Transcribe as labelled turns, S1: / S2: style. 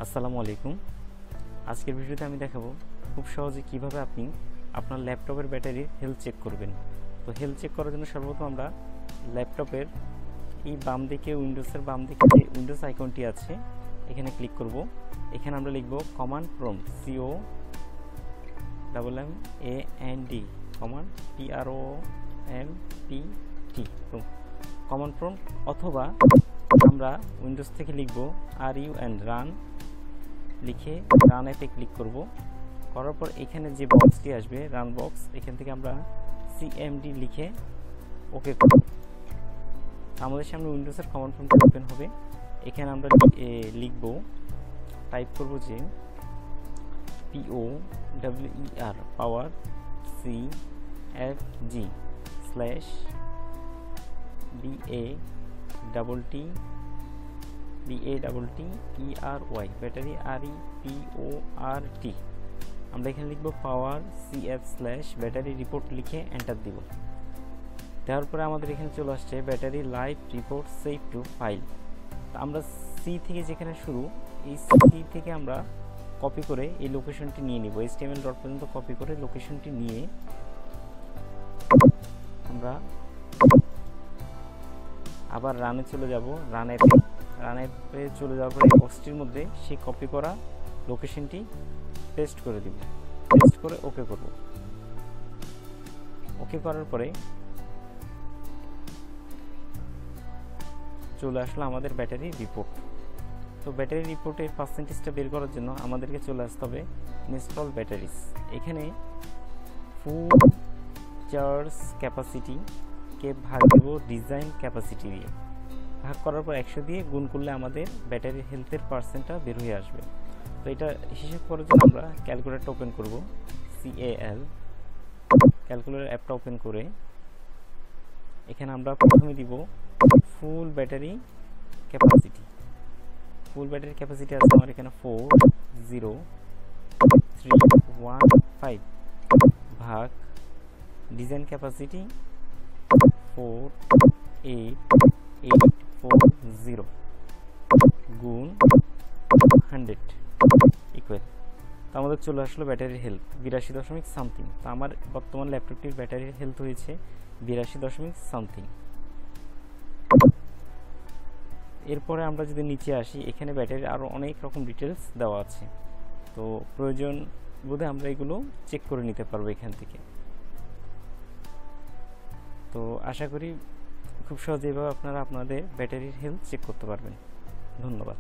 S1: আসসালামু আলাইকুম। আজকের ভিডিওতে আমি দেখাবো খুব সহজে কিভাবে আপনি আপনার ল্যাপটপের ব্যাটারির হেলথ চেক করবেন। তো হেলথ চেক করার জন্য সর্বপ্রথম আমরা ল্যাপটপের এই বাম দিকে উইন্ডোজের বাম দিকে যে উইন্ডোজ আইকনটি আছে এখানে ক্লিক করব। এখানে আমরা লিখব command prompt COMMAND command PROMPT। তো কমান্ড প্রম্পট অথবা আমরা উইন্ডোজ থেকে লিখব RUN রান, লিখে রান অ্যাপে ক্লিক করব। করার পর এখানে যে বক্সটি আসবে রান বক্স, এখান থেকে আমরা CMD লিখে ওকে করব। আমাদের সামনে উইন্ডোজের কমান্ড প্রম্পট ওপেন হবে। এখানে আমরা লিখব, টাইপ করব যে POWER পাওয়ার CFG BATTERY ব্যাটারি REPORT। আমরা এখানে লিখব পাওয়ার CF ব্যাটারি রিপোর্ট লিখে এন্টার দিব। দেওয়ার পরে আমাদের এখানে চলে আসছে battery live report save two file. আমরা সি থেকে যেখানে শুরু, এই সি থেকে আমরা কপি করে এই লোকেশনটি নিয়ে নিব। HTML ডট পর্যন্ত কপি করে লোকেশনটি নিয়ে আমরা আবার রানে চলে যাব। রানে চলে যাওয়ার পরে বক্সটির মধ্যে সেই কপি করা লোকেশনটি পেস্ট করে দিব। পেস্ট করে ওকে করব। ওকে করার পরে চলে আসলো আমাদের ব্যাটারি রিপোর্ট। তো ব্যাটারি রিপোর্টের পার্সেন্টেজটা বের করার জন্য আমাদেরকে চলে আসতে হবে ইনস্টল ব্যাটারিজ। এখানে ফুল চার্জ ক্যাপাসিটি কে ভাগ দেব ডিজাইন ক্যাপাসিটি দিয়ে। ভাগ করার পর 100 দিয়ে গুণ করলে আমাদের ব্যাটারির হেলথের পার্সেন্টটা বের হয়ে আসবে। তো এটা হিসাব করার জন্য আমরা ক্যালকুলেটর ওপেন করব। CAL ক্যালকুলেটর অ্যাপটা ওপেন করে এখানে আমরা প্রথমে দিব ফুল ব্যাটারি ক্যাপাসিটি। ফুল ব্যাটারি ক্যাপাসিটি আছে আমার এখানে 40315 ভাগ ডিজাইন ক্যাপাসিটি 48840 গুণ 100 ইকুয়াল। তো আমাদের চলে আসলো ব্যাটারির হেলথ 82 সামথিং। তো আমার বর্তমান ল্যাপটপটির ব্যাটারির হেলথ হয়েছে 82 সামথিং। এরপরে আমরা যদি নিচে আসি, এখানে ব্যাটারির আরও অনেক রকম ডিটেলস দেওয়া আছে। তো প্রয়োজন বোধে আমরা এগুলো চেক করে নিতে পারবো এখান থেকে। তো আশা করি খুব সহজেই আপনারা আপনাদের ব্যাটারির হেলথ চেক করতে পারবেন। ধন্যবাদ।